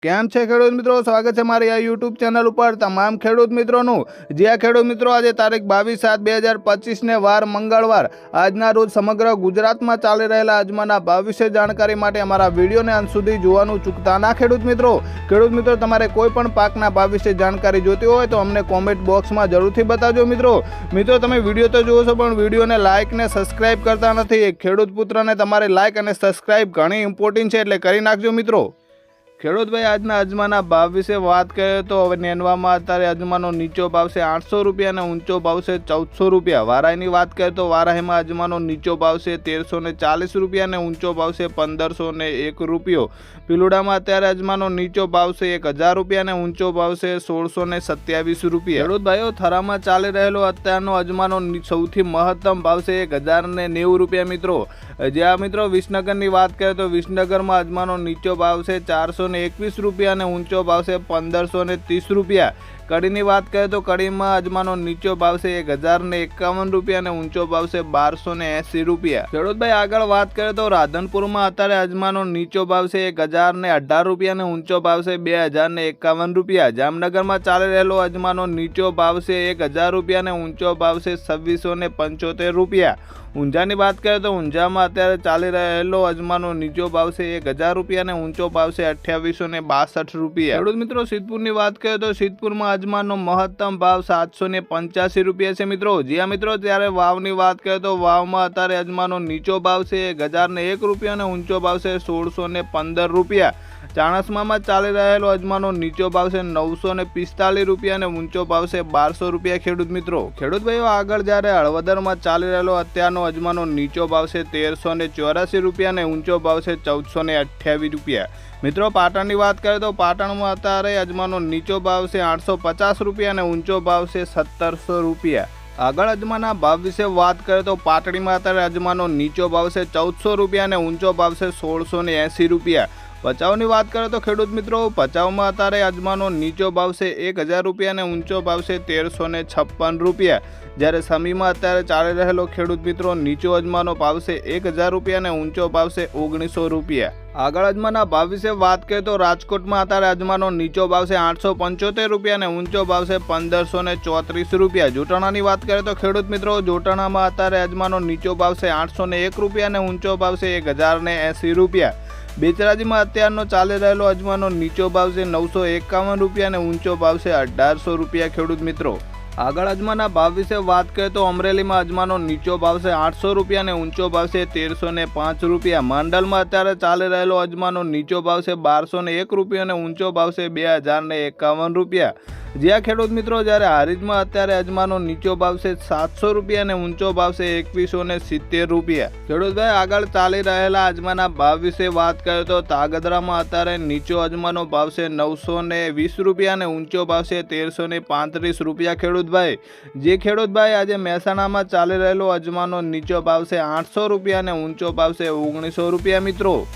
કેમ છે ખેડૂત મિત્રો? સ્વાગત છે મારી આ યુટ્યુબ ચેનલ ઉપર તમામ ખેડૂત મિત્રોનું। જે આ ખેડૂત મિત્રો આજે તારીખ 22/7/2025 ને વાર મંગળવાર આજના રોજ સમગ્ર ગુજરાતમાં ચાલી રહેલા અજમાના ભાવ વિશે જાણકારી માટે અમારા વિડીયોને અંત સુધી જોવાનું ચૂકતા ના ખેડૂત મિત્રો। તમારે કોઈ પણ પાકના ભાવ વિશે જાણકારી જોતી હોય તો અમને કોમેન્ટ બોક્સમાં જરૂરથી બતાવજો મિત્રો। તમે વિડીયો તો જુઓ છો પણ વિડીયોને લાઇક ને સબસ્ક્રાઇબ કરતા નથી। એક ખેડૂત પુત્રને તમારે લાઇક અને સબસ્ક્રાઇબ ઘણી ઇમ્પોર્ટન્ટ છે એટલે કરી નાખજો મિત્રો। ખેડૂત ભાઈ આજના અજમાના ભાવ વિશે વાત કરીએ તો હવે નેનવામાં અત્યારે અજમાનો નીચો ભાવ છે 800 રૂપિયા અને ઊંચો ભાવ છે 1400 રૂપિયા। વારાહીની વાત કરીએ તો વારાહીમાં અજમાનો નીચો ભાવ છે 1340 રૂપિયા અને ઊંચો ભાવ છે 1501 રૂપિયો। પીલુડામાં અત્યારે અજમાનો નીચો ભાવ છે 1000 રૂપિયા અને ઊંચો ભાવ છે 1627 રૂપિયા। ખેડૂત ભાઈઓ થરામાં ચાલી રહેલો અત્યારનો અજમાનો સૌથી મહત્તમ ભાવ છે 1090 રૂપિયા મિત્રો। જ્યાં મિત્રો વિસનગરની વાત કરીએ તો વિસનગરમાં અજમાનો નીચો ભાવ છે 421 રૂપિયા અને ઊંચો ભાવ છે 1530 રૂપિયા। કડીની વાત કરીએ તો કડીમાં અજમાનો નીચો ભાવ છે 1051 રૂપિયા અને ઊંચો ભાવ છે 1280 રૂપિયા। ખેડૂત ભાઈ આગળ વાત કરીએ તો રાધનપુરમાં અત્યારે અજમાનો નીચો ભાવ છે 1018 રૂપિયા અને ઊંચો ભાવ છે 2051 રૂપિયા। જામનગરમાં ચાલી રહેલો અજમાનો નીચો ભાવ છે 1000 રૂપિયા અને ઊંચો ભાવ છે 2675 રૂપિયા। ઊંઝાની વાત કરીએ તો ઊંઝામાં અત્યારે ચાલી રહેલો અજમાનો નીચો ભાવ છે 1000 રૂપિયા અને ઊંચો ભાવ છે 2862 રૂપિયા। ખેડૂત મિત્રો સિદ્ધપુરની વાત કરીએ તો સિદ્ધપુરમાં અજમાનો મહત્તમ ભાવ 785 રૂપિયા છે મિત્રો। જ્યાં મિત્રો ત્યારે વાવની વાત કરીએ તો વાવમાં અત્યારે અજમાનો નીચો ભાવ છે 1001 રૂપિયા અને ઊંચો ભાવ છે 1615 રૂપિયા। ચાણસ્મામાં ચાલી રહેલો અજમાનો નીચો ભાવ છે 945 રૂપિયા અને ઊંચો ભાવ છે 1200 રૂપિયા। ખેડૂત ભાઈઓ આગળ જ્યારે હળવદરમાં ચાલી રહેલો અત્યારનો અજમાનો નીચો ભાવ છે 1384 રૂપિયા અને ઊંચો ભાવ છે 1428 રૂપિયા। મિત્રો પાટણની વાત કરીએ તો પાટણમાં અત્યારે અજમાનો નીચો ભાવ છે 850 રૂપિયા અને ઊંચો ભાવ છે 1700 રૂપિયા। આગળ અજમાના ભાવ વિશે વાત કરીએ તો પાટડીમાં અત્યારે અજમાનો નીચો ભાવ છે 1400 રૂપિયા અને ઊંચો ભાવ છે 1680 રૂપિયા। ભચાઉની વાત કરીએ તો ખેડૂત મિત્રો ભચાઉમાં અત્યારે અજમાનો નીચો ભાવ છે 1000 રૂપિયા અને ઊંચો ભાવ છે 1356 રૂપિયા। જ્યારે સમીમાં અત્યારે ચાલી રહેલો ખેડૂત મિત્રો નીચો અજમાનો ભાવ છે 1000 રૂપિયા અને ઊંચો ભાવ છે 1900 રૂપિયા। આગળ અજમાના ભાવ વિશે વાત કરીએ તો રાજકોટમાં અત્યારે અજમાનો નીચો ભાવ છે 875 રૂપિયા અને ઊંચો ભાવ છે 1534 રૂપિયા। જોટાણાની વાત કરીએ તો ખેડૂત મિત્રો જોટાણામાં અત્યારે અજમાનો નીચો ભાવ છે 801 રૂપિયા અને ઊંચો ભાવ છે 1080 રૂપિયા। બેચરાજીમાં અત્યારનો ચાલી રહેલો અજમાનો નીચો ભાવ છે 951 રૂપિયા અને ઊંચો ભાવ છે 1800 રૂપિયા। ખેડૂત મિત્રો આગળ અજમાના ભાવ વિશે વાત કરીએ તો અમરેલીમાં અજમાનો નીચો ભાવ છે 800 રૂપિયા અને ઊંચો ભાવ છે 1305 રૂપિયા। માંડલમાં અત્યારે ચાલી રહેલો અજમાનો નીચો ભાવ છે 1201 રૂપિયા અને ઊંચો ભાવ છે 2051 રૂપિયા। જ્યાં ખેડૂત મિત્રો જ્યારે હારીજમાં અત્યારે અજમાનો નીચો ભાવ છે 700 રૂપિયા અને ઊંચો ભાવ છે 2170 રૂપિયા। ખેડૂત ભાઈ આગળ ચાલી રહેલા અજમાના ભાવ વિશે વાત કરીએ તો તાગદરામાં અત્યારે નીચો અજમાનો ભાવ છે 920 રૂપિયા અને ઊંચો ભાવ છે 1335 રૂપિયા। ખેડૂત ભાઈ આજે મહેસાણામાં ચાલી રહેલો અજમાનો નીચો ભાવ છે 800 રૂપિયા અને ઊંચો ભાવ છે 1900 રૂપિયા મિત્રો।